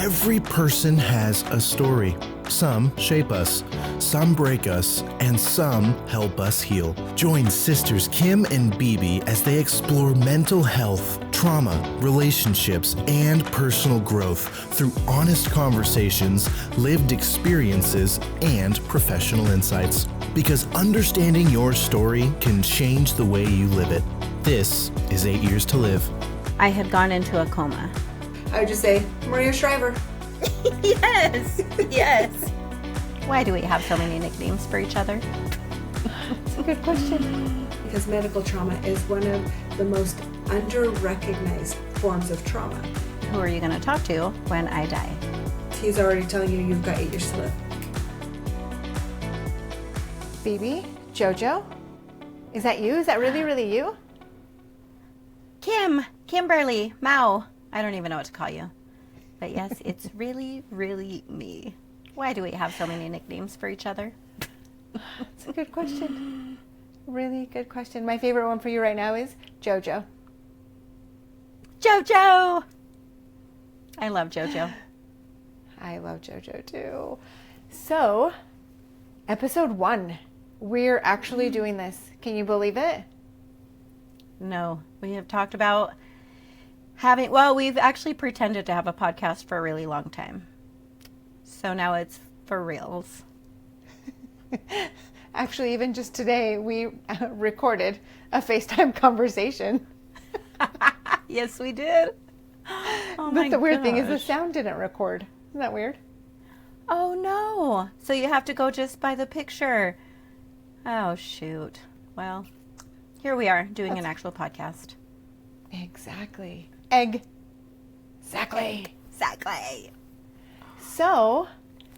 Every person has a story. Some shape us, some break us, and some help us heal. Join sisters Kim and Bibi as they explore mental health, trauma, relationships, and personal growth through honest conversations, lived experiences, and professional insights. Because understanding your story can change the way you live it. This is 8 Years to Live. I had gone into a coma. I would just say, Maria Shriver. Yes, yes. Why do we have so many nicknames for each other? That's a good question. Because medical trauma is one of the most under-recognized forms of trauma. Who are you going to talk to when I die? He's already telling you you've got 8 years to live. Bibi? Jojo? Is that you? Is that really you? Kimberly, Mao. I don't even know what to call you. But yes, it's really me. Why do we have so many nicknames for each other? That's a good question. Really good question. My favorite one for you right now is Jojo. Jojo! I love Jojo. I love Jojo too. So, episode 1. We're actually doing this. Can you believe it? No, we have talked about we've actually pretended to have a podcast for a really long time. So now it's for reals. Actually, even just today, we recorded a FaceTime conversation. Yes, we did. Oh but the weird thing is the sound didn't record. Isn't that weird? Oh, no. So you have to go just by the picture. Oh, shoot. Well, here we are doing an actual podcast. Exactly. Exactly. So,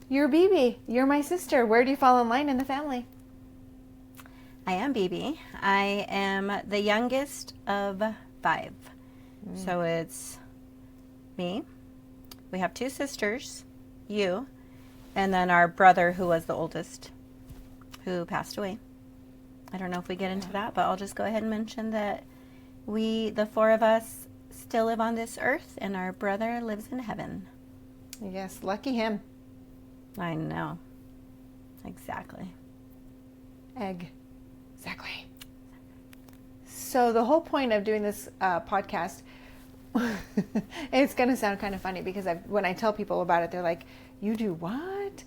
you're Bibi. You're my sister. Where do you fall in line in the family? I am Bibi. I am the youngest of 5. So it's me. We have 2 sisters, you, and then our brother who was the oldest, who passed away. I don't know if we get into that, but I'll just go ahead and mention that the 4 of us, still live on this earth, and our brother lives in heaven. Yes, lucky him. I know. Exactly. Exactly. So the whole point of doing this podcast, it's going to sound kind of funny because when I tell people about it, they're like, you do what?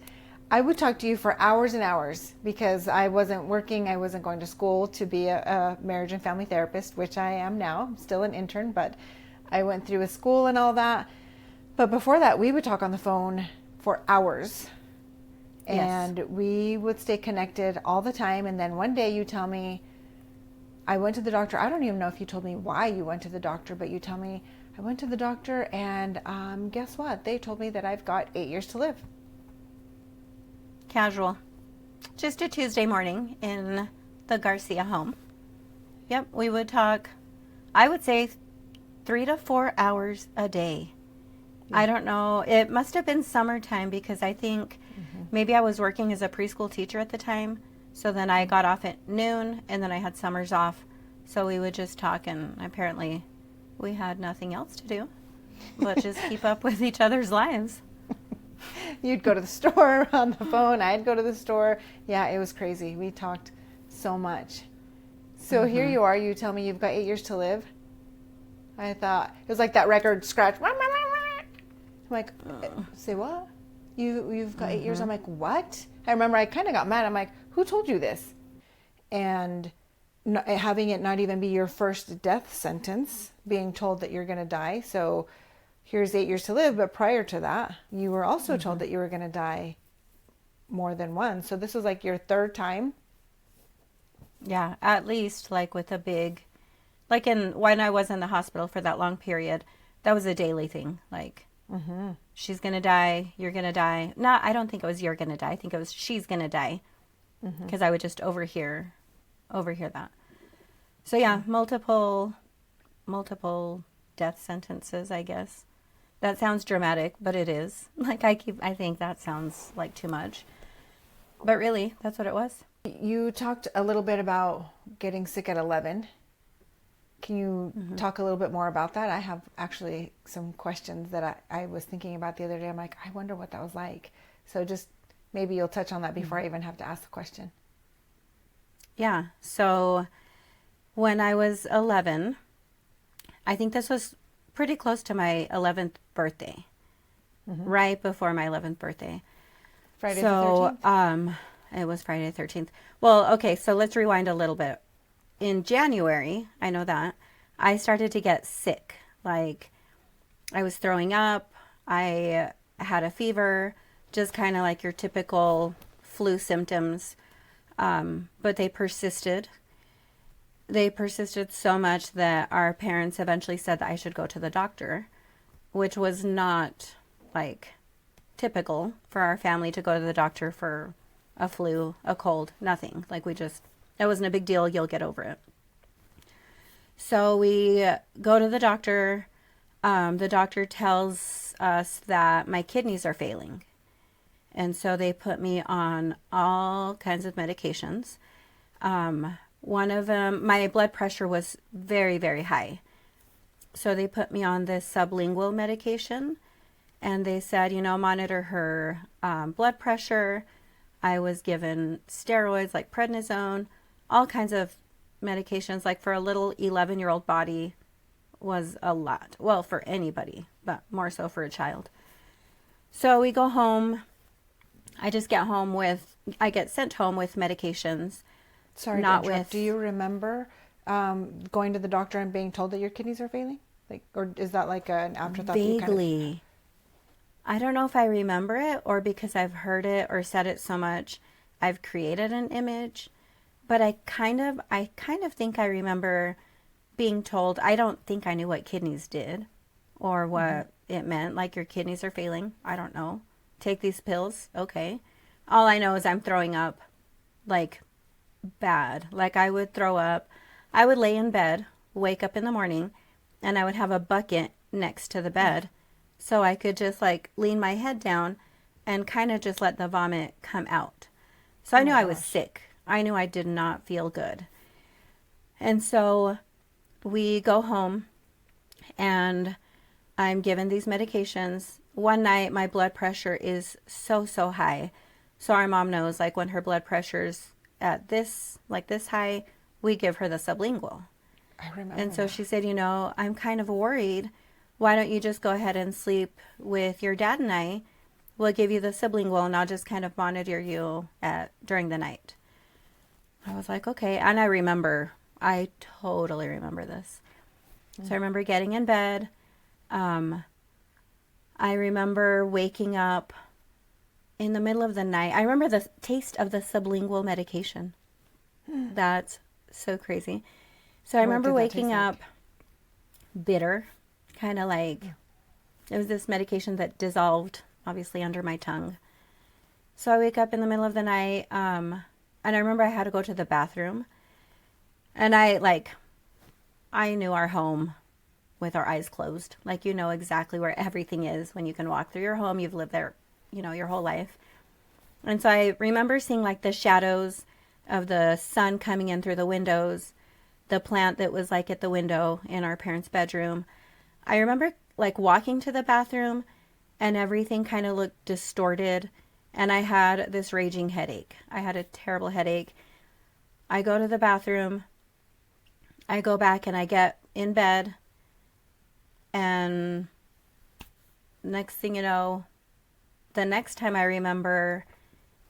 I would talk to you for hours and hours because I wasn't working. I wasn't going to school to be a marriage and family therapist, which I am now. I'm still an intern, but I went through a school and all that. But before that, we would talk on the phone for hours. And we would stay connected all the time. And then one day you tell me, I went to the doctor. I don't even know if you told me why you went to the doctor, but you tell me, I went to the doctor and guess what? They told me that I've got 8 years to live. Casual. Just a Tuesday morning in the Garcia home. Yep, we would talk, I would say 3 to 4 hours a day. Yeah. I don't know. It must have been summertime because I think maybe I was working as a preschool teacher at the time. So then I got off at noon and then I had summers off. So we would just talk and apparently we had nothing else to do but just keep up with each other's lives. You'd go to the store on the phone. I'd go to the store. Yeah, it was crazy. We talked so much. So here you are. You tell me you've got 8 years to live. I thought it was like that record scratch. I'm like, say what? You've got 8 years. I'm like, what? I remember I kind of got mad. I'm like, who told you this? And having it not even be your first death sentence, being told that you're going to die. So here's 8 years to live. But prior to that, you were also told that you were going to die more than once. So this was like your 3rd time. Yeah, at least like with a big, like when I was in the hospital for that long period, that was a daily thing. Like, she's going to die, you're going to die. No, I don't think it was you're going to die. I think it was she's going to die because I would just overhear that. So yeah, multiple death sentences, I guess. That sounds dramatic, but it is. Like I think that sounds like too much. But really, that's what it was. You talked a little bit about getting sick at 11. Can you talk a little bit more about that? I have actually some questions that I was thinking about the other day. I'm like, I wonder what that was like. So just maybe you'll touch on that before I even have to ask the question. Yeah. So when I was 11, I think this was pretty close to my 11th birthday, right before my 11th birthday. Friday the 13th? It was Friday the 13th. Well, okay, so let's rewind a little bit. In January, I know that, I started to get sick. Like, I was throwing up. I had a fever, just kind of like your typical flu symptoms. But they persisted. They persisted so much that our parents eventually said that I should go to the doctor, which was not like typical for our family to go to the doctor for a flu, a cold, nothing. Like it wasn't a big deal. You'll get over it. So we go to the doctor. The doctor tells us that my kidneys are failing. And so they put me on all kinds of medications. One of them, my blood pressure was very, very high. So they put me on this sublingual medication. And they said, monitor her blood pressure. I was given steroids like prednisone, all kinds of medications. Like for a little 11-year-old body was a lot. Well, for anybody, but more so for a child. So we go home. I get sent home with medications. Sorry to interrupt. Do you remember going to the doctor and being told that your kidneys are failing? Like, or is that like an afterthought? Vaguely. I don't know if I remember it or because I've heard it or said it so much, I've created an image. But I kind of think I remember being told. I don't think I knew what kidneys did or what it meant. Like, your kidneys are failing. I don't know. Take these pills. Okay. All I know is I'm throwing up like bad. Like, I would throw up. I would lay in bed, wake up in the morning, and I would have a bucket next to the bed. So I could just like lean my head down and kind of just let the vomit come out. So I knew I was sick. I knew I did not feel good. And so we go home and I'm given these medications. One night my blood pressure is so high. So our mom knows, like, when her blood pressure's at this high, we give her the sublingual. I remember. And so she said, I'm kind of worried. Why don't you just go ahead and sleep with your dad and I? We'll give you the sublingual and I'll just kind of monitor you during the night. I was like, okay. And I totally remember this. So I remember getting in bed. I remember waking up in the middle of the night. I remember the taste of the sublingual medication. That's so crazy. So I remember waking up bitter. Kind of like, it was this medication that dissolved, obviously, under my tongue. So I wake up in the middle of the night, and I remember I had to go to the bathroom. And I knew our home with our eyes closed. Like, exactly where everything is when you can walk through your home. You've lived there, your whole life. And so I remember seeing, like, the shadows of the sun coming in through the windows, the plant that was, like, at the window in our parents' bedroom. I remember like walking to the bathroom and everything kind of looked distorted and I had this raging headache. I had a terrible headache. I go to the bathroom. I go back and I get in bed and next thing you know, the next time I remember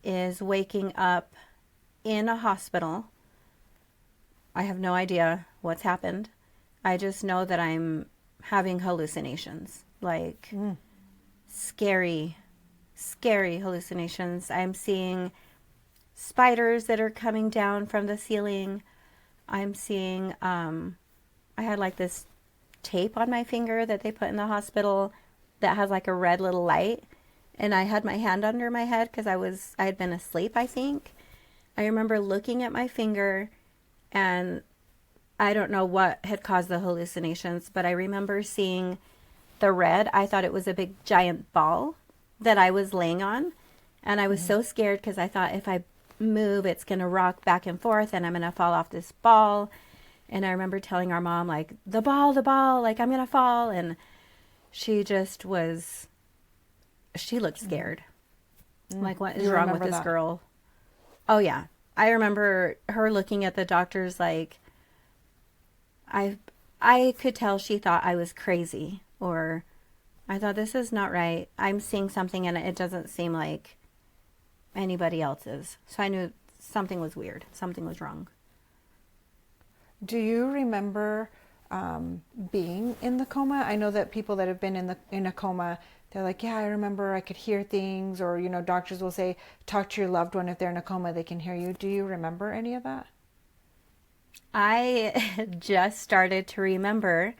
is waking up in a hospital. I have no idea what's happened. I just know that I'm having hallucinations, like scary hallucinations. I'm seeing spiders that are coming down from the ceiling. I'm seeing, I had like this tape on my finger that they put in the hospital that has like a red little light. And I had my hand under my head because I had been asleep, I think. I remember looking at my finger and I don't know what had caused the hallucinations, but I remember seeing the red. I thought it was a big giant ball that I was laying on. And I was so scared because I thought if I move, it's going to rock back and forth and I'm going to fall off this ball. And I remember telling our mom, like, the ball, like, I'm going to fall. And she just was, she looked scared. Like, what is You wrong with remember this that? girl? Oh, yeah. I remember her looking at the doctors like, I could tell she thought I was crazy, or I thought, this is not right. I'm seeing something and it doesn't seem like anybody else's. So I knew something was weird. Something was wrong. Do you remember being in the coma? I know that people that have been in a coma, they're like, yeah, I remember I could hear things, or, you know, doctors will say, talk to your loved one if they're in a coma, they can hear you. Do you remember any of that? I just started to remember,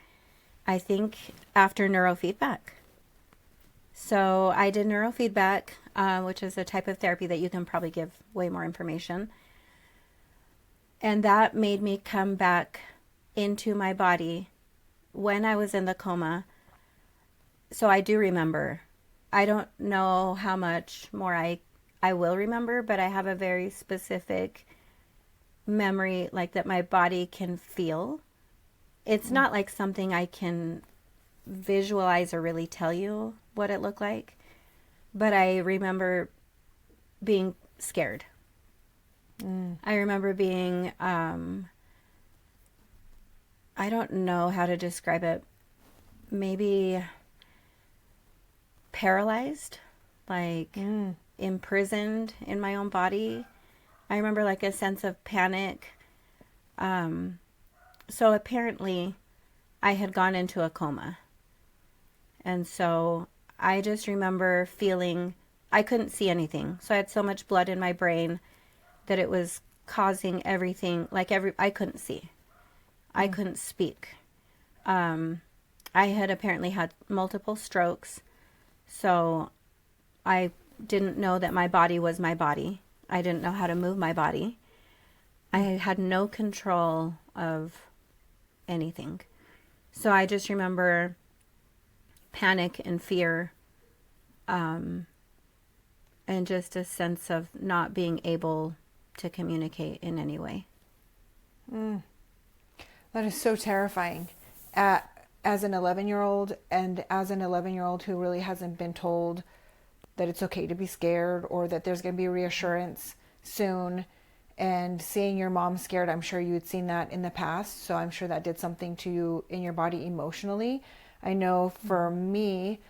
I think, after neurofeedback. So I did neurofeedback, which is a type of therapy that you can probably give way more information. And that made me come back into my body when I was in the coma. So I do remember. I don't know how much more I will remember, but I have a very specific memory, like, that my body can feel. It's not like something I can visualize or really tell you what it looked like, but I remember being scared. I remember being, I don't know how to describe it, maybe paralyzed, like imprisoned in my own body. I remember like a sense of panic. So apparently I had gone into a coma. And so I just remember feeling I couldn't see anything. So I had so much blood in my brain that it was causing everything, like I couldn't see. I couldn't speak. I had apparently had multiple strokes. So I didn't know that my body was my body. I didn't know how to move my body. I had no control of anything. So I just remember panic and fear, and just a sense of not being able to communicate in any way. That is so terrifying. As an 11-year-old, and as an 11-year-old who really hasn't been told that it's okay to be scared, or that there's going to be reassurance soon, and seeing your mom scared, I'm sure you had seen that in the past, so I'm sure that did something to you in your body emotionally. I know for me,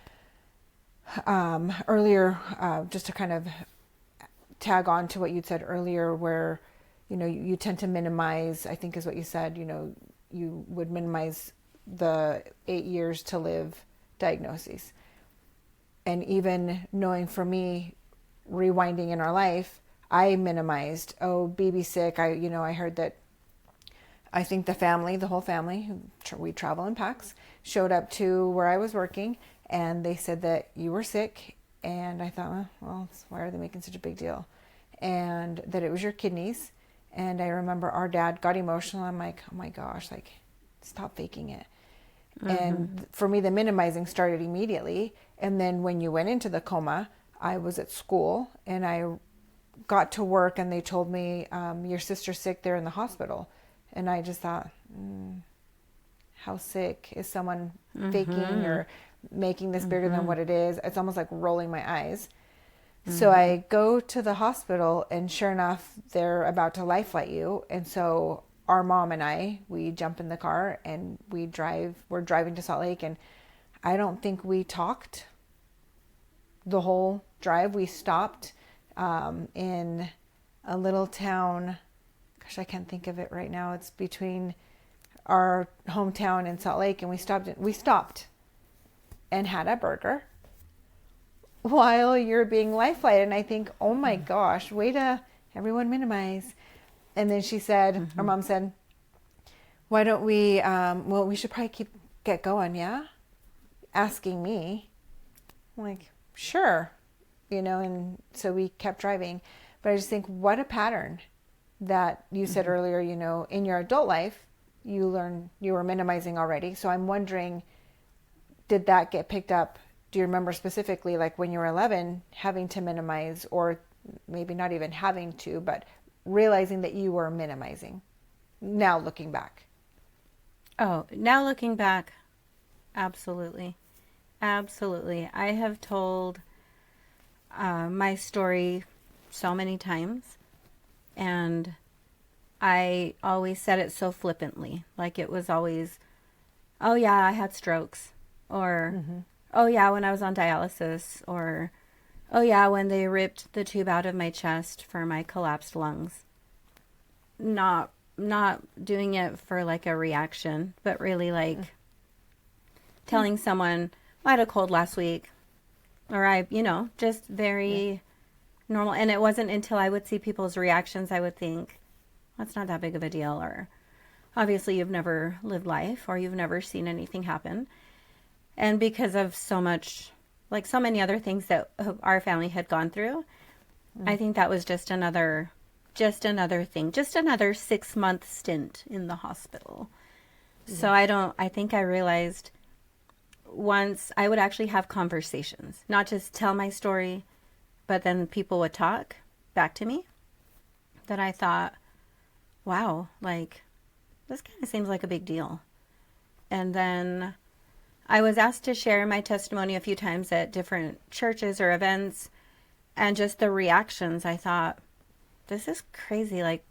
earlier, just to kind of tag on to what you'd said earlier, where, you know, you tend to minimize, I think is what you said, you know, you would minimize the 8 years to live diagnoses. And even knowing for me, rewinding in our life, I minimized, oh, Bibi's sick. I heard that, I think the whole family, we travel in packs, showed up to where I was working, and they said that you were sick. And I thought, well, why are they making such a big deal? And that it was your kidneys. And I remember our dad got emotional. I'm like, oh my gosh, like, stop faking it. And for me, the minimizing started immediately. And then when you went into the coma, I was at school and I got to work and they told me, your sister's sick, they're in the hospital. And I just thought, how sick? Is someone faking or making this bigger than what it is? It's almost like rolling my eyes. So I go to the hospital and sure enough, they're about to life flight you. And so our mom and I, we jump in the car and we're driving to Salt Lake, and I don't think we talked the whole drive. We stopped in a little town. Gosh, I can't think of it right now. It's between our hometown and Salt Lake, and we stopped and had a burger while you're being life flighted. And I think, oh my gosh, way to everyone minimize. And then she said, our mom said, why don't we, we should probably get going, yeah? Asking me. I'm like, sure. And so we kept driving. But I just think, what a pattern that you said earlier, in your adult life, you were minimizing already. So I'm wondering, did that get picked up? Do you remember specifically, like when you were 11, having to minimize, or maybe not even having to, but realizing that you were minimizing now looking back? Oh, now looking back, absolutely. Absolutely. I have told my story so many times, and I always said it so flippantly. Like it was always, oh yeah, I had strokes, or oh yeah, when I was on dialysis, or oh yeah, when they ripped the tube out of my chest for my collapsed lungs. Not doing it for like a reaction, but really like telling someone, I had a cold last week, or just very normal. And it wasn't until I would see people's reactions I would think, that's not that big of a deal, or obviously you've never lived life, or you've never seen anything happen. And because of so much, like so many other things that our family had gone through, I think that was just another thing, just another 6-month stint in the hospital. So I think I realized once I would actually have conversations, not just tell my story, but then people would talk back to me, that I thought, wow, like this kind of seems like a big deal. And then I was asked to share my testimony a few times at different churches or events, and just the reactions, I thought, this is crazy. Like,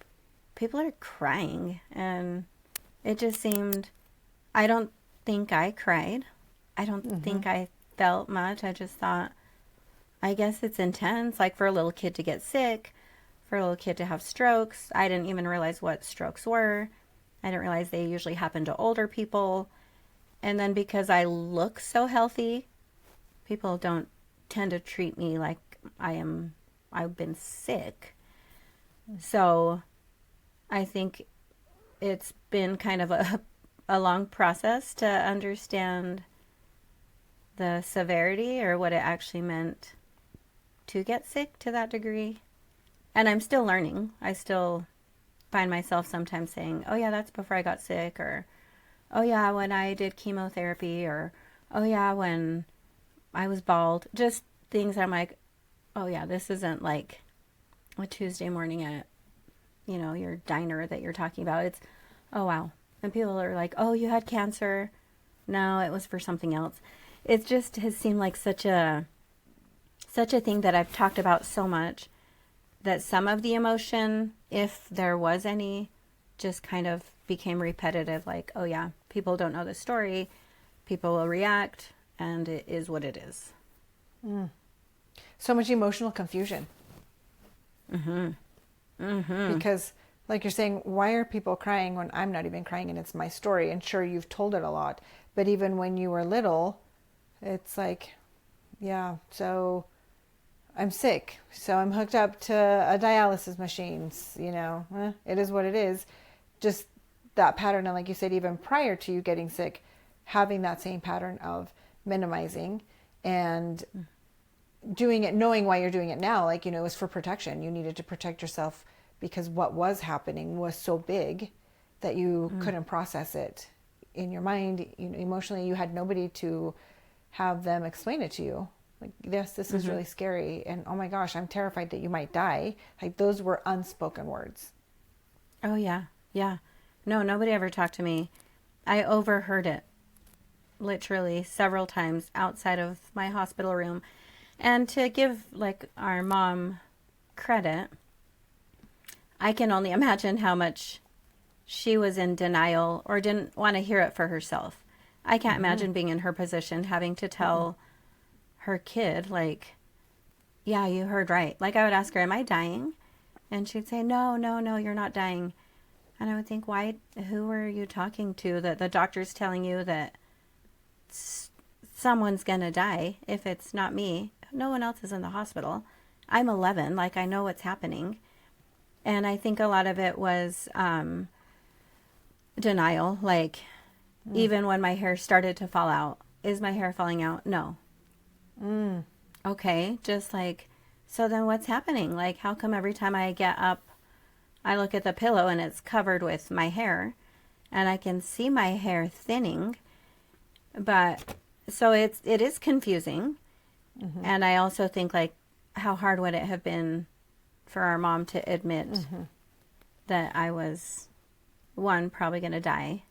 people are crying, and it just seemed, I don't think I cried. I don't think I felt much. I just thought, I guess it's intense. Like for a little kid to get sick, for a little kid to have strokes. I didn't even realize what strokes were. I didn't realize they usually happen to older people. And then because I look so healthy, people don't tend to treat me like I've been sick. So I think it's been kind of a long process to understand the severity, or what it actually meant to get sick to that degree. And I'm still learning. I still find myself sometimes saying, oh yeah, that's before I got sick, or oh yeah, when I did chemotherapy, or oh yeah, when I was bald. Just things I'm like, oh yeah, this isn't like a Tuesday morning at, your diner that you're talking about. It's, oh wow. And people are like, oh, you had cancer. No, it was for something else. It just has seemed like such a thing that I've talked about so much, that some of the emotion, if there was any, just kind of became repetitive. Like, oh yeah, people don't know the story. People will react, and it is what it is. So much emotional confusion. Because, like you're saying, why are people crying when I'm not even crying and it's my story? And sure, you've told it a lot, but even when you were little, it's like, yeah, so I'm sick, so I'm hooked up to a dialysis machine. It is what it is. Just that pattern, and like you said, even prior to you getting sick, having that same pattern of minimizing and doing it, knowing why you're doing it now, like, it was for protection. You needed to protect yourself because what was happening was so big that you couldn't process it in your mind. Emotionally, you had nobody to have them explain it to you. Like, yes, this is really scary, and oh my gosh, I'm terrified that you might die. Like, those were unspoken words. Oh yeah. No, nobody ever talked to me. I overheard it literally several times outside of my hospital room. And to give like our mom credit, I can only imagine how much she was in denial or didn't want to hear it for herself. I can't imagine being in her position, having to tell her kid, like, yeah, you heard right. Like, I would ask her, am I dying? And she'd say, no, you're not dying. And I would think, why, who are you talking to, that the doctor's telling you that someone's going to die if it's not me? No one else is in the hospital. I'm 11. Like, I know what's happening. And I think a lot of it was denial. Like, even when my hair started to fall out, is my hair falling out? No. Okay, just like, so then what's happening? Like, how come every time I get up, I look at the pillow and it's covered with my hair, and I can see my hair thinning? But so it is confusing. And I also think, like, how hard would it have been for our mom to admit that I was, one, probably going to die,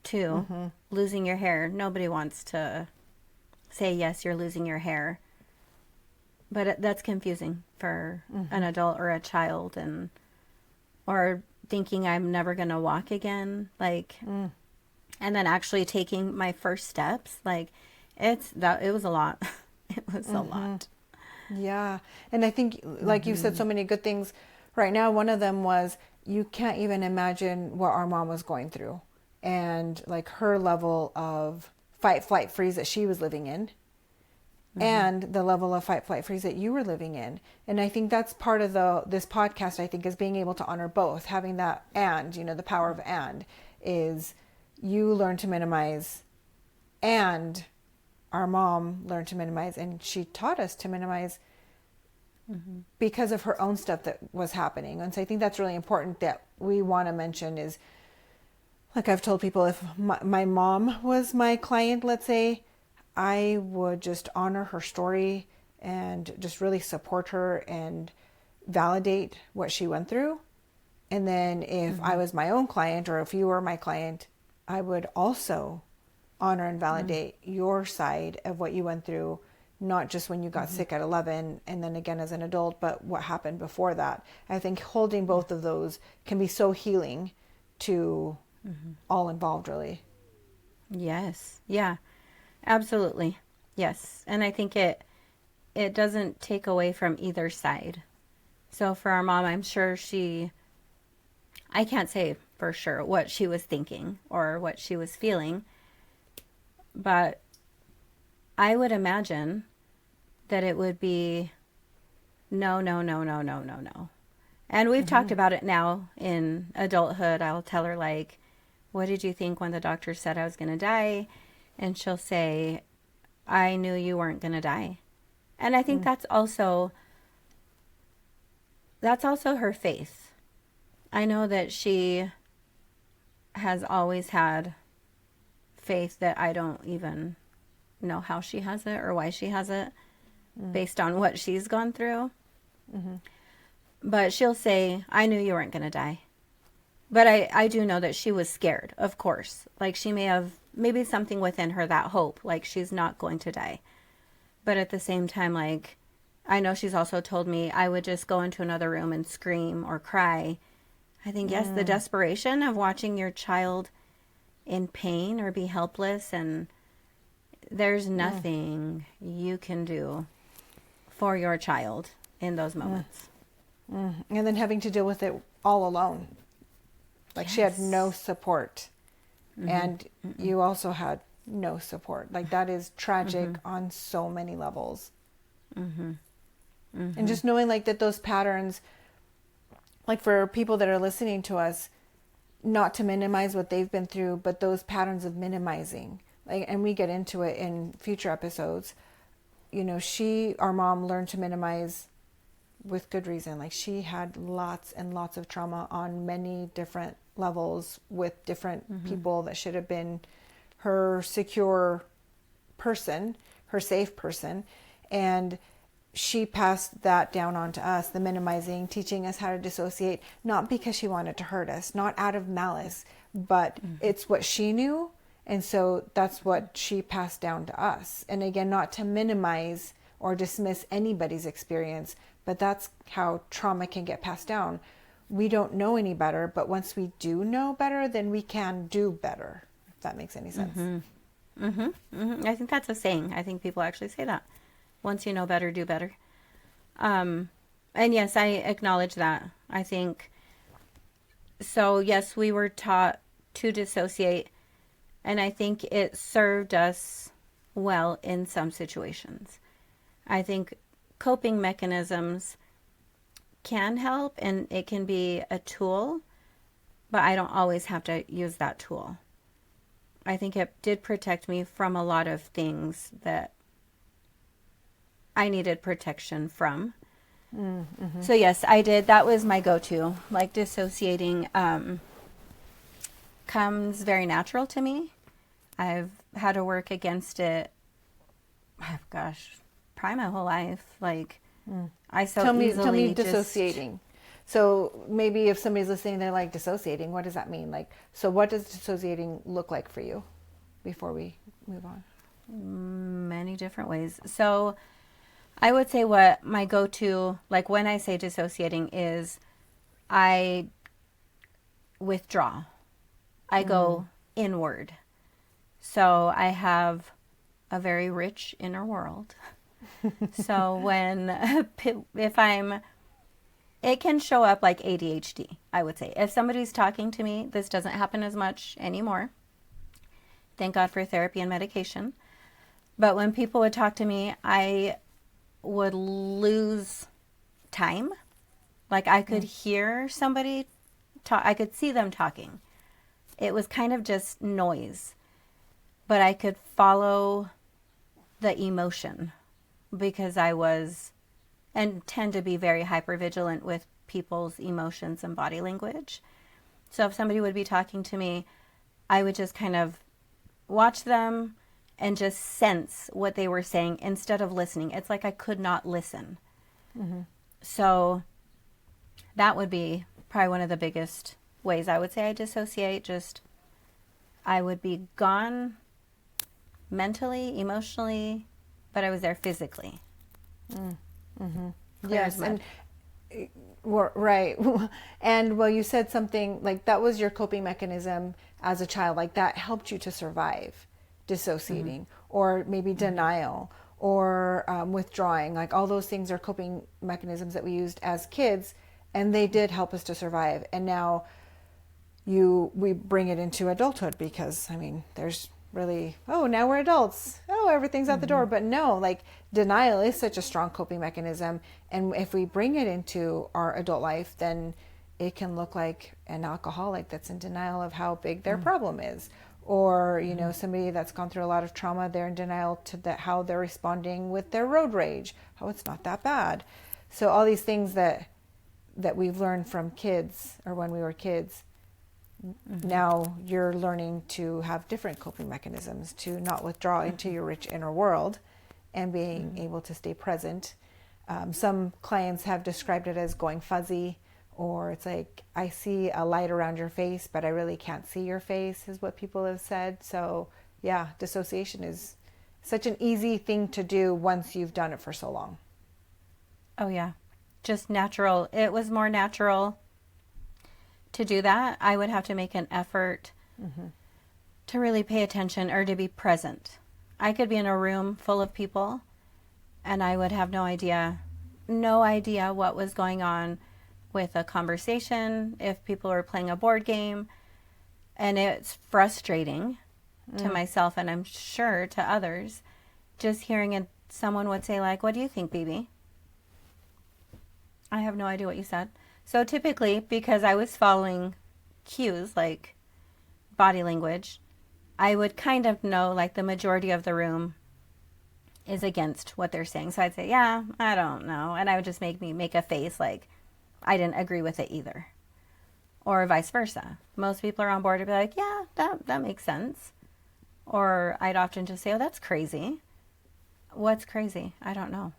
too. Losing your hair. Nobody wants to say, yes, you're losing your hair. But that's confusing for an adult or a child, or thinking I'm never going to walk again. Like, and then actually taking my first steps. Like, it was a lot. It was a lot. Yeah. And I think, like you said, so many good things right now. One of them was, you can't even imagine what our mom was going through, and like her level of fight, flight, freeze that she was living in, and the level of fight, flight, freeze that you were living in. And I think that's part of this podcast, I think, is being able to honor both, having that, and, the power of, and is you learn to minimize, and our mom learned to minimize, and she taught us to minimize because of her own stuff that was happening. And so I think that's really important that we want to mention is, like I've told people, if my mom was my client, let's say, I would just honor her story and just really support her and validate what she went through. And then if I was my own client, or if you were my client, I would also honor and validate your side of what you went through, not just when you got sick at 11 and then again as an adult, but what happened before that. I think holding both of those can be so healing to all involved, really. Yes. Yeah, absolutely. Yes. And I think it doesn't take away from either side. So for our mom, I'm sure I can't say for sure what she was thinking or what she was feeling, but I would imagine that it would be no. And we've talked about it now in adulthood. I'll tell her, like, what did you think when the doctor said I was going to die? And she'll say, I knew you weren't going to die. And I think that's also her faith. I know that she has always had faith that I don't even know how she has it or why she has it based on what she's gone through. But she'll say, I knew you weren't going to die. But I do know that she was scared, of course. Like, she maybe something within her, that hope, like she's not going to die. But at the same time, like, I know she's also told me I would just go into another room and scream or cry. I think, yes, the desperation of watching your child in pain or be helpless, and there's nothing you can do for your child in those moments. And then having to deal with it all alone. Like, she had no support. And you also had no support. Like, that is tragic on so many levels. And just knowing, like, that those patterns, like, for people that are listening to us, not to minimize what they've been through, but those patterns of minimizing, like, and we get into it in future episodes. Our mom learned to minimize with good reason. Like, she had lots and lots of trauma on many different levels with different people that should have been her secure person, her safe person. And she passed that down onto us, the minimizing, teaching us how to dissociate, not because she wanted to hurt us, not out of malice, but it's what she knew. And so that's what she passed down to us. And again, not to minimize or dismiss anybody's experience, but that's how trauma can get passed down. We don't know any better, but once we do know better, then we can do better, if that makes any sense. I think that's a saying. I think people actually say that. Once you know better, do better. And yes, I acknowledge that. I think, so yes, we were taught to dissociate, and I think it served us well in some situations. I think coping mechanisms can help, and it can be a tool, but I don't always have to use that tool. I think it did protect me from a lot of things that I needed protection from. So yes, I did. That was my go-to. Like, dissociating comes very natural to me. I've had to work against it, probably my whole life. Like, I so Tell easily me dissociating. So maybe if somebody's listening, they're like, dissociating, what does that mean? Like, so what does dissociating look like for you before we move on? Many different ways. So I would say what my go-to, like when I say dissociating, is I withdraw. I go inward. So I have a very rich inner world. So it can show up like ADHD, I would say. If somebody's talking to me, this doesn't happen as much anymore. Thank God for therapy and medication. But when people would talk to me, I would lose time. Like I could hear somebody talk, I could see them talking. It was kind of just noise, but I could follow the emotion because I was and tend to be very hypervigilant with people's emotions and body language. So if somebody would be talking to me, I would just kind of watch them and just sense what they were saying instead of listening. It's like I could not listen. Mm-hmm. So that would be probably one of the biggest ways I would say I dissociate. Just I would be gone mentally, emotionally, but I was there physically. Mm-hmm. Yes, and right. And well, you said something like that was your coping mechanism as a child, like that helped you to survive dissociating, or maybe denial, or withdrawing. Like all those things are coping mechanisms that we used as kids, and they did help us to survive. And now we bring it into adulthood because, I mean, there's really, oh, now we're adults. Oh, everything's out the door. But no, like denial is such a strong coping mechanism. And if we bring it into our adult life, then it can look like an alcoholic that's in denial of how big their problem is. Or, you know, somebody that's gone through a lot of trauma, they're in denial to how they're responding with their road rage. Oh, it's not that bad. So all these things that we've learned from kids or when we were kids, now you're learning to have different coping mechanisms to not withdraw into your rich inner world and being able to stay present. Some clients have described it as going fuzzy, or it's like, I see a light around your face, but I really can't see your face, is what people have said. So yeah, dissociation is such an easy thing to do once you've done it for so long. Oh yeah, just natural. It was more natural to do that. I would have to make an effort to really pay attention or to be present. I could be in a room full of people and I would have no idea what was going on with a conversation, if people were playing a board game. And it's frustrating to myself, and I'm sure to others, just hearing someone would say like, "What do you think, Bibi?" I have no idea what you said. So typically, because I was following cues like body language, I would kind of know like the majority of the room is against what they're saying. So I'd say, yeah, I don't know. And I would just make a face like I didn't agree with it either. Or vice versa. Most people are on board to be like, yeah, that makes sense. Or I'd often just say, oh, that's crazy. What's crazy? I don't know.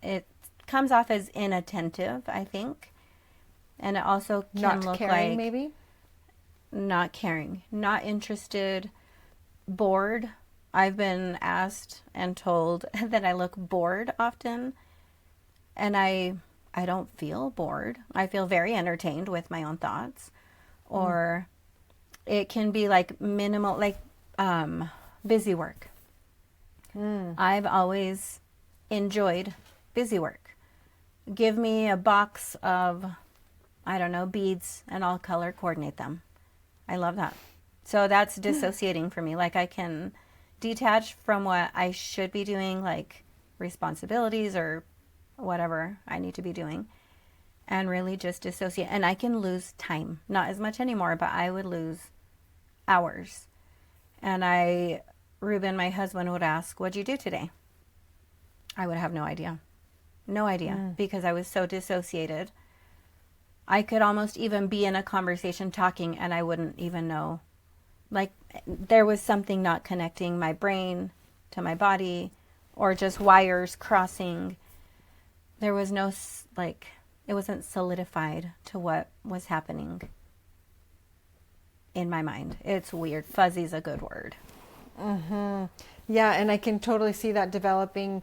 It comes off as inattentive, I think. And it also can not look caring, like maybe? Not caring, not interested, bored. I've been asked and told that I look bored often. And I don't feel bored. I feel very entertained with my own thoughts. Or it can be like minimal, like busy work. I've always enjoyed busy work. Give me a box of, I don't know, beads and I'll color coordinate them. I love that. So that's dissociating for me. Like I can detach from what I should be doing, like responsibilities or whatever I need to be doing, and really just dissociate. And I can lose time. Not as much anymore, but I would lose hours. And Ruben, my husband, would ask, "What'd you do today?" I would have no idea. No idea, because I was so dissociated. I could almost even be in a conversation talking and I wouldn't even know. Like there was something not connecting my brain to my body, or just wires crossing. There was no like it wasn't solidified to what was happening in my mind. It's weird. Fuzzy's a good word. Yeah, and I can totally see that developing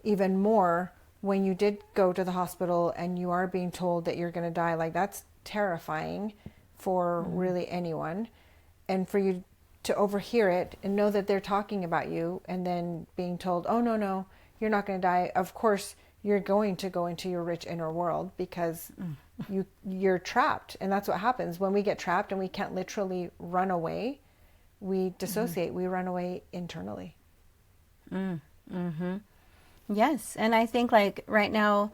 even more when you did go to the hospital and you are being told that you're going to die. Like, that's terrifying for really anyone. And for you to overhear it and know that they're talking about you and then being told, oh, no, you're not going to die. Of course, you're going to go into your rich inner world because you're trapped. And that's what happens when we get trapped and we can't literally run away. We dissociate. We run away internally. Yes. And I think like right now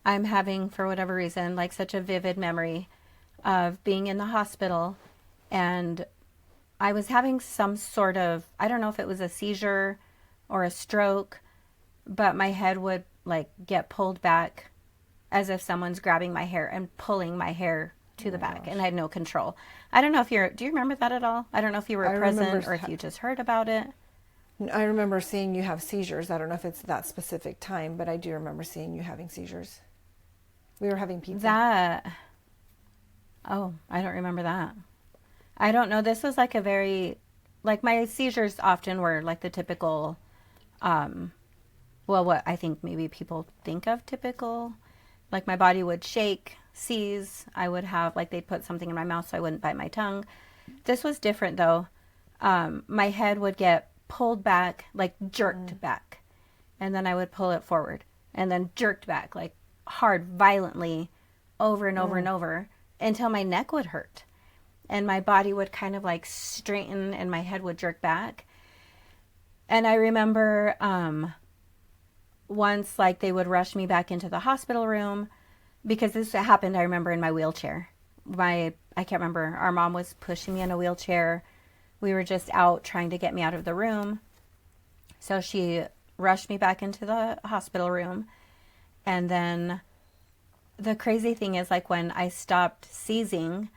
I'm having, for whatever reason, like such a vivid memory of being in the hospital, and I was having some sort of, I don't know if it was a seizure or a stroke, but my head would like get pulled back as if someone's grabbing my hair and pulling my hair to the back, and I had no control. I don't know if do you remember that at all? I don't know if you were present or if you just heard about it. I remember seeing you have seizures. I don't know if it's that specific time, but I do remember seeing you having seizures. We were having pizza. Oh, I don't remember that. I don't know. This was like a very, like my seizures often were like the typical, what I think maybe people think of typical, like my body would shake, seize. I would have, like they'd put something in my mouth so I wouldn't bite my tongue. This was different though. My head would get pulled back, like jerked back. And then I would pull it forward and then jerked back, like hard, violently, over and over and over until my neck would hurt. And my body would kind of like straighten and my head would jerk back. And I remember once like they would rush me back into the hospital room because this happened, I remember, in my wheelchair. I can't remember, our mom was pushing me in a wheelchair. We were just out trying to get me out of the room. So she rushed me back into the hospital room. And then the crazy thing is, like, when I stopped seizing,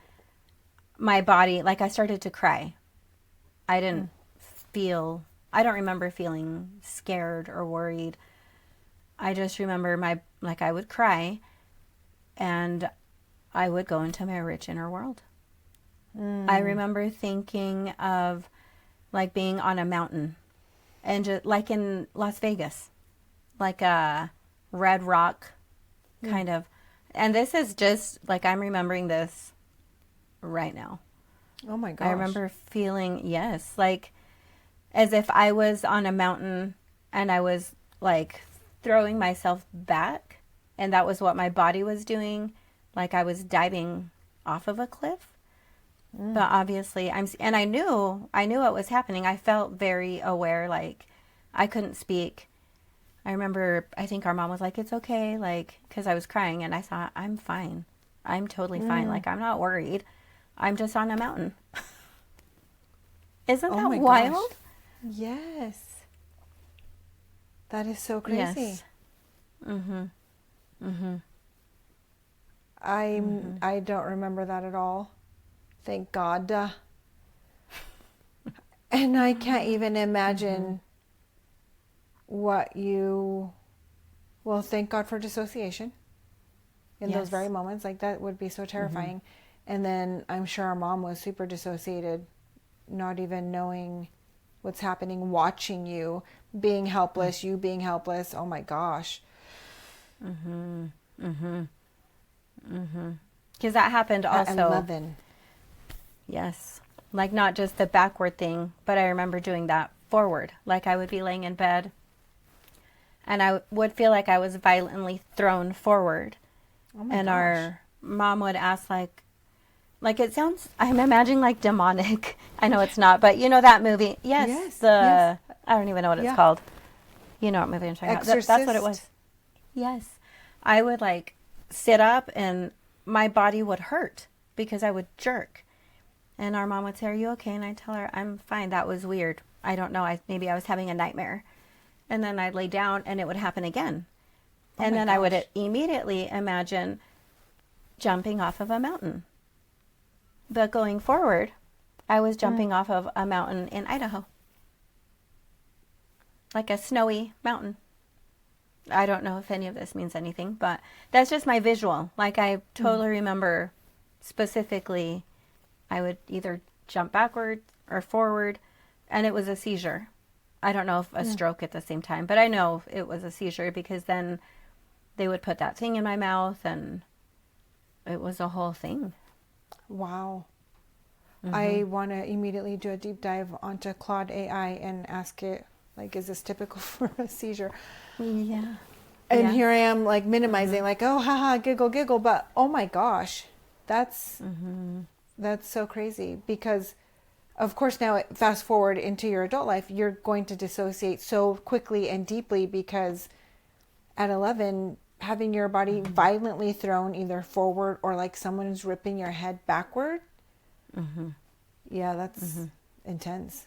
my body, like, I started to cry. I don't remember feeling scared or worried. I just remember I would cry and I would go into my rich inner world. I remember thinking of like being on a mountain and just like in Las Vegas, like a red rock kind of. And this is just like, I'm remembering this right now. Oh my gosh. I remember feeling, yes, like as if I was on a mountain and I was like throwing myself back, and that was what my body was doing. Like I was diving off of a cliff. But obviously I knew what was happening. I felt very aware, like I couldn't speak. I remember, I think our mom was like, it's okay, like, because I was crying, and I thought, I'm fine. I'm totally fine. Like, I'm not worried. I'm just on a mountain. Isn't that wild? Gosh. Yes. That is so crazy. Yes. I don't remember that at all. Thank God. And I can't even imagine what thank God for dissociation in those very moments. Like, that would be so terrifying. And then I'm sure our mom was super dissociated, not even knowing what's happening, watching you, being helpless, you being helpless. Oh my gosh. Because that happened also. At 11. Yes. Like not just the backward thing, but I remember doing that forward. Like I would be laying in bed and I would feel like I was violently thrown forward. Oh my and gosh. Our mom would ask like it sounds, I'm imagining like demonic. I know it's not, but you know that movie? Yes. I don't even know what it's called. You know what movie I'm talking about. That's what it was. Yes. I would like sit up and my body would hurt because I would jerk. And our mom would say, are you okay? And I'd tell her, I'm fine. That was weird. I don't know. Maybe I was having a nightmare. And then I'd lay down and it would happen again. And then I would immediately imagine jumping off of a mountain. But going forward, I was jumping off of a mountain in Idaho. Like a snowy mountain. I don't know if any of this means anything, but that's just my visual. Like, I totally remember specifically, I would either jump backward or forward, and it was a seizure. I don't know if a stroke at the same time, but I know it was a seizure because then they would put that thing in my mouth, and it was a whole thing. Wow. I want to immediately do a deep dive onto Claude AI and ask it, like, is this typical for a seizure? Yeah. And here I am, like, minimizing, like, oh, haha, giggle, giggle. But, oh my gosh, that's so crazy. Because, of course, now fast forward into your adult life, you're going to dissociate so quickly and deeply because at 11, having your body violently thrown either forward or like someone's ripping your head backward. Yeah, that's intense.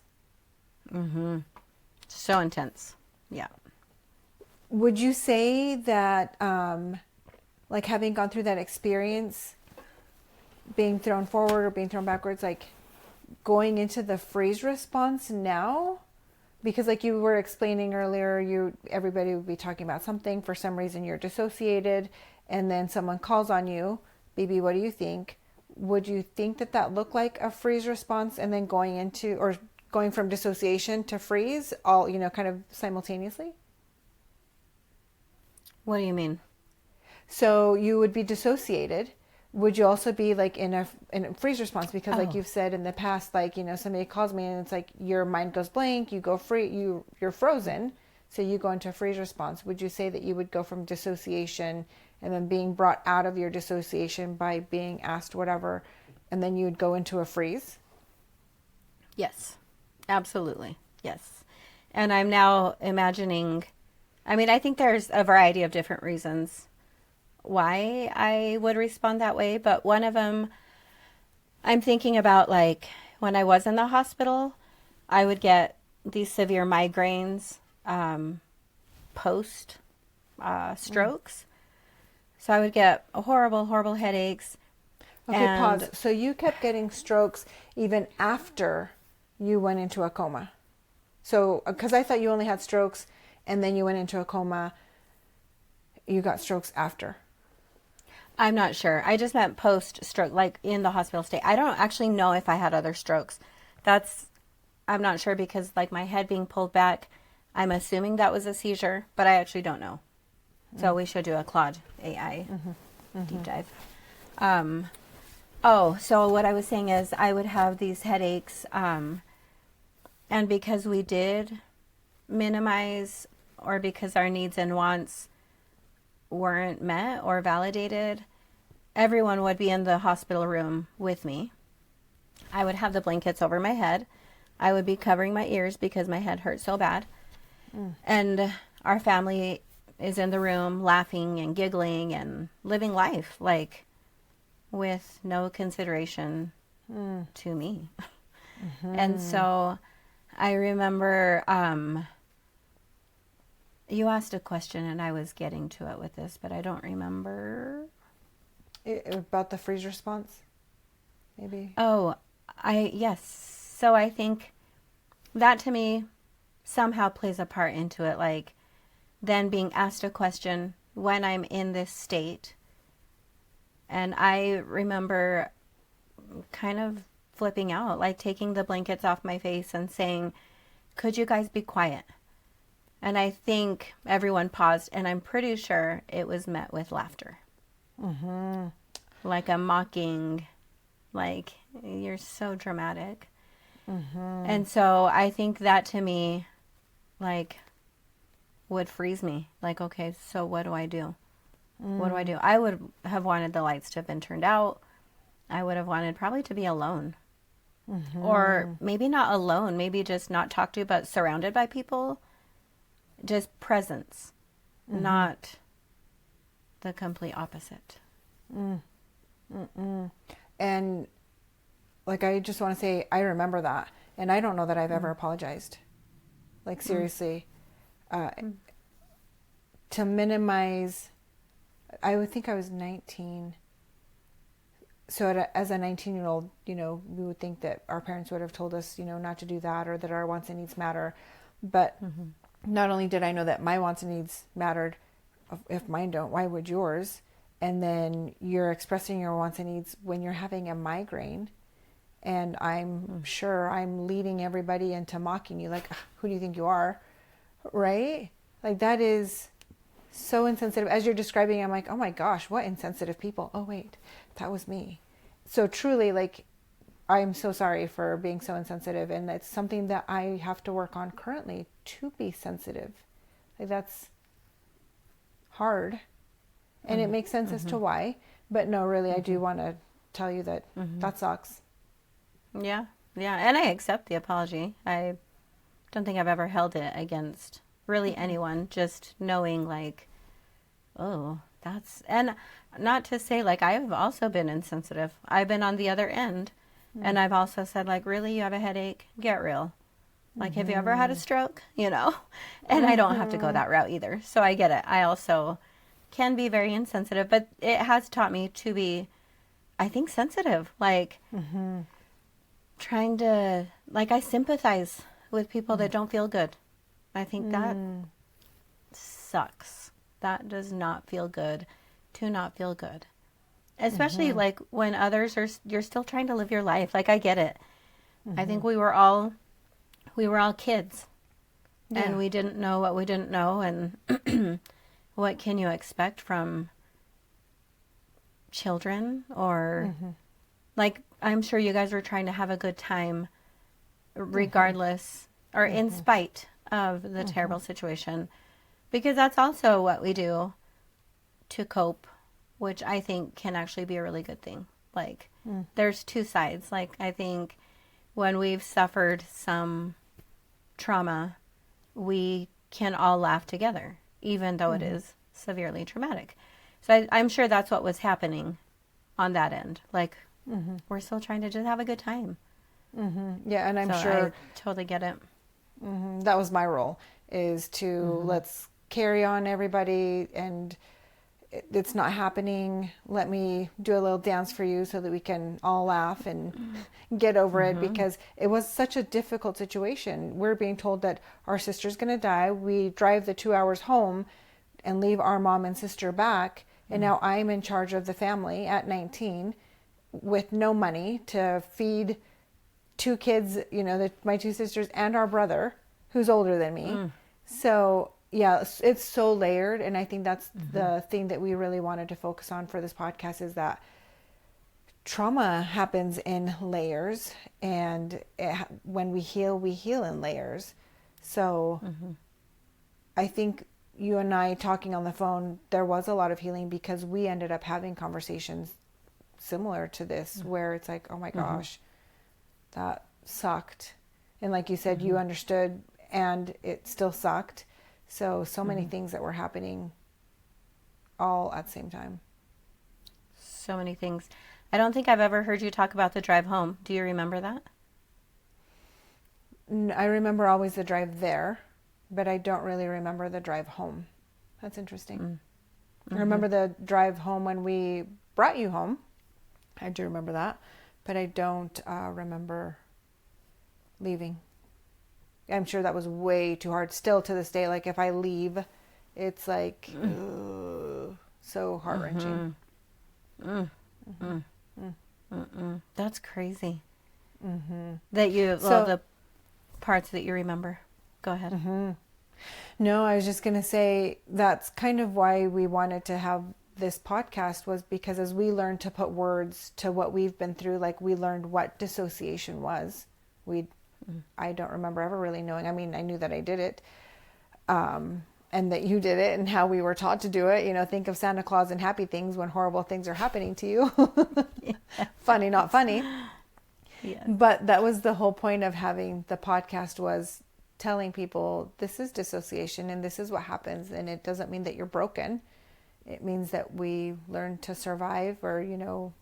So intense. Yeah. Would you say that, like, having gone through that experience, being thrown forward or being thrown backwards, like going into the freeze response now? Because, like you were explaining earlier, everybody would be talking about something. For some reason, you're dissociated, and then someone calls on you. Bibi, what do you think? Would you think that looked like a freeze response, and then going from dissociation to freeze, all, kind of simultaneously? What do you mean? So you would be dissociated. Would you also be like in a freeze response? Because like you've said in the past, like, somebody calls me and it's like your mind goes blank, you go you're frozen. So you go into a freeze response. Would you say that you would go from dissociation and then being brought out of your dissociation by being asked whatever, and then you would go into a freeze? Yes, absolutely. Yes. And I'm now imagining, I think there's a variety of different reasons why I would respond that way, but one of them, I'm thinking about, like, when I was in the hospital, I would get these severe migraines post strokes. So I would get horrible headaches. Okay, pause. So you kept getting strokes even after you went into a coma. So, because I thought you only had strokes and then you went into a coma, you got strokes after. I'm not sure. I just meant post-stroke, like in the hospital state. I don't actually know if I had other strokes. I'm not sure because, like, my head being pulled back, I'm assuming that was a seizure, but I actually don't know. So we should do a Claude AI deep dive. So what I was saying is I would have these headaches, and because we did minimize, or because our needs and wants weren't met or validated, everyone would be in the hospital room with me. I would have the blankets over my head. I would be covering my ears because my head hurt so bad. And our family is in the room laughing and giggling and living life, like, with no consideration to me. And so I remember you asked a question and I was getting to it with this, but I don't remember. About the freeze response, maybe? Yes. So I think that to me somehow plays a part into it, like then being asked a question when I'm in this state. And I remember kind of flipping out, like taking the blankets off my face and saying, could you guys be quiet? And I think everyone paused, and I'm pretty sure it was met with laughter. Like a mocking, like, you're so dramatic. And so I think that to me, like, would freeze me. Like, okay, so what do I do? What do I do? I would have wanted the lights to have been turned out. I would have wanted probably to be alone. Or maybe not alone, maybe just not talked to, but surrounded by people. Just presence, not the complete opposite. And, like, I just want to say, I remember that. And I don't know that I've ever apologized. Like, seriously. To minimize, I would think I was 19. So as a 19-year-old, we would think that our parents would have told us, not to do that, or that our wants and needs matter. But not only did I know that my wants and needs mattered, if mine don't, why would yours? And then you're expressing your wants and needs when you're having a migraine. And I'm sure I'm leading everybody into mocking you. Like, who do you think you are? Right? Like, that is so insensitive. As you're describing, I'm like, oh my gosh, what insensitive people. Oh, wait, that was me. So truly, like, I'm so sorry for being so insensitive. And it's something that I have to work on currently, to be sensitive. Like, that's hard. And it makes sense as to why. But no, really, I do want to tell you that that sucks. Yeah. Yeah. And I accept the apology. I don't think I've ever held it against really anyone, just knowing like, oh, that's, and not to say like I've also been insensitive. I've been on the other end. And I've also said like, really, you have a headache? Get real. Like, have you ever had a stroke? You know? And I don't have to go that route either. So I get it. I also can be very insensitive, but it has taught me to be, I think, sensitive. Like, trying to, like, I sympathize with people that don't feel good. I think that sucks. That does not feel good to not feel good. Especially, like, when others are, you're still trying to live your life. Like, I get it. I think we were all kids. Yeah. And we didn't know what we didn't know. And what can you expect from children? Or, like, I'm sure you guys were trying to have a good time regardless or in spite of the terrible situation. Because that's also what we do to cope, which I think can actually be a really good thing. Like, there's two sides. Like, I think when we've suffered some trauma, we can all laugh together, even though it is severely traumatic. So I'm sure that's what was happening on that end. Like, we're still trying to just have a good time. Yeah, and I'm So sure I totally get it. that was my role, is to let's carry on, everybody, and it's not happening. Let me do a little dance for you so that we can all laugh and get over it, because it was such a difficult situation. We're being told that our sister's going to die. We drive the 2 hours home and leave our mom and sister back. And now I'm in charge of the family at 19 with no money to feed two kids, you know, my two sisters and our brother who's older than me. So yeah, it's so layered. And I think that's the thing that we really wanted to focus on for this podcast, is that trauma happens in layers, and when we heal in layers. So I think you and I talking on the phone, there was a lot of healing, because we ended up having conversations similar to this, where it's like, oh my gosh, that sucked. And like you said, you understood, and it still sucked. So many things that were happening all at the same time. So many things. I don't think I've ever heard you talk about the drive home. Do you remember that? I remember always the drive there, but I don't really remember the drive home. That's interesting. I remember the drive home when we brought you home. I do remember that, but I don't remember leaving. I'm sure that was way too hard. Still to this day, like if I leave, it's like so heart-wrenching. That's crazy. That you, well, the parts that you remember. Go ahead. No, I was just going to say that's kind of why we wanted to have this podcast, was because as we learned to put words to what we've been through, like we learned what dissociation was. I don't remember ever really knowing. I mean, I knew that I did it, and that you did it, and how we were taught to do it. You know, think of Santa Claus and happy things when horrible things are happening to you. Funny, not funny. Yes. But that was the whole point of having the podcast, was telling people this is dissociation and this is what happens. And it doesn't mean that you're broken. It means that we learn to survive, or, you know,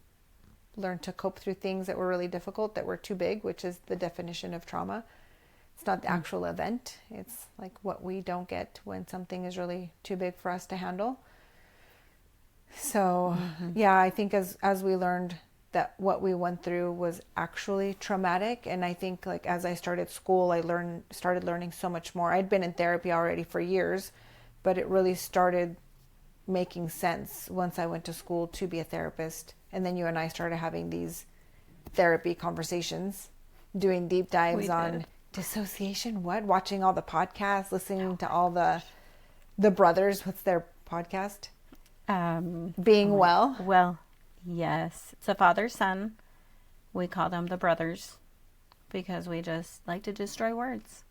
learn to cope through things that were really difficult, that were too big, which is the definition of trauma. It's not the actual event. It's like what we don't get when something is really too big for us to handle. So yeah, I think as we learned that what we went through was actually traumatic. And I think like as I started school, I started learning so much more. I'd been in therapy already for years, but it really started making sense once I went to school to be a therapist. And then you and I started having these therapy conversations, doing deep dives on dissociation, watching all the podcasts, listening to all the brothers. What's their podcast? Being Well. Well, yes. It's a father son. We call them the brothers because we just like to destroy words.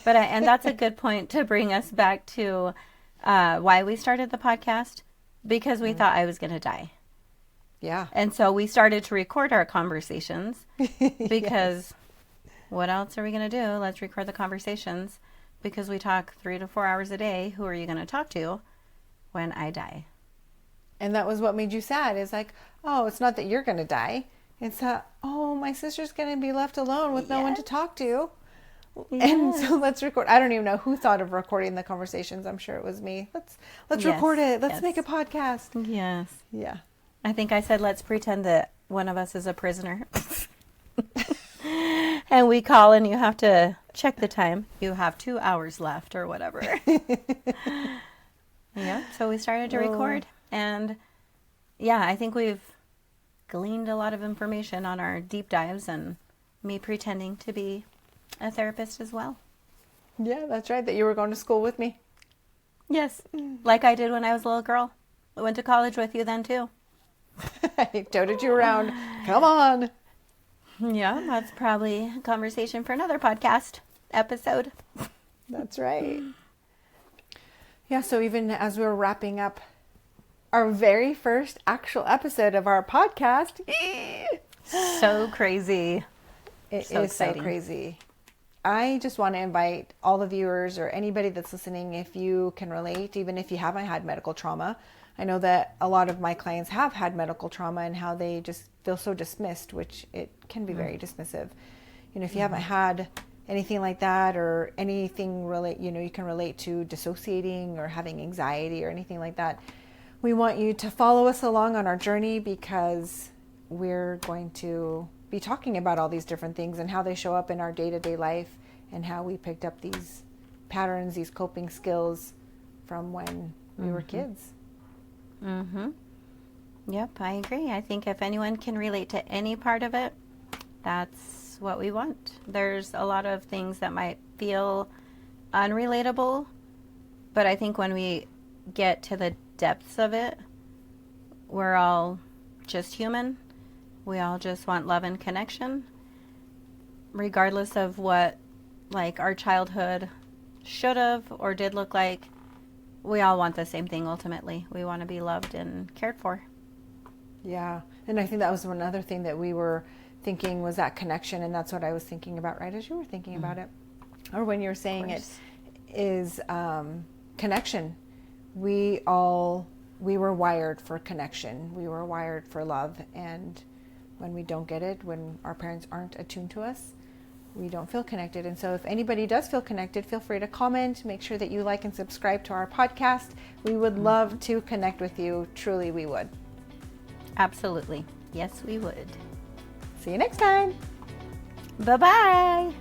But and that's a good point to bring us back to why we started the podcast, because we thought I was going to die. Yeah. And so we started to record our conversations because what else are we going to do? Let's record the conversations, because we talk 3 to 4 hours a day. Who are you going to talk to when I die? And that was what made you sad. It's like, oh, it's not that you're going to die. It's that, oh, my sister's going to be left alone with no one to talk to. Yes. And so let's record. I don't even know who thought of recording the conversations. I'm sure it was me. Let's record it. Let's make a podcast. Yes. Yeah. I think I said, let's pretend that one of us is a prisoner. And we call and you have to check the time. You have 2 hours left or whatever. Yeah. So we started to record. And yeah, I think we've gleaned a lot of information on our deep dives, and me pretending to be a therapist as well. Yeah, that's right. That you were going to school with me. Yes. Like I did when I was a little girl. I went to college with you then too. I toted you around. Come on. Yeah, that's probably a conversation for another podcast episode. That's right. Yeah, so even as we were wrapping up our very first actual episode of our podcast. So crazy. It is so crazy. I just want to invite all the viewers or anybody that's listening, if you can relate, even if you haven't had medical trauma. I know that a lot of my clients have had medical trauma and how they just feel so dismissed, which it can be very dismissive. You know, if you haven't had anything like that, or anything you can relate to dissociating or having anxiety or anything like that, we want you to follow us along on our journey, because we're going to be talking about all these different things and how they show up in our day-to-day life, and how we picked up these patterns, these coping skills from when we were kids. Mm-hmm. Yep, I agree. I think if anyone can relate to any part of it, that's what we want. There's a lot of things that might feel unrelatable, but I think when we get to the depths of it, we're all just human. We all just want love and connection, regardless of what our childhood should have or did look like. We all want the same thing ultimately. We want to be loved and cared for. Yeah. And I think that was another thing that we were thinking, was that connection. And that's what I was thinking about right as you were thinking about it. Or when you were saying it, is connection. We were wired for connection. We were wired for love. And when we don't get it, when our parents aren't attuned to us, we don't feel connected. And so if anybody does feel connected, feel free to comment. Make sure that you like and subscribe to our podcast. We would love to connect with you. Truly, we would. Absolutely. Yes, we would. See you next time. Bye-bye.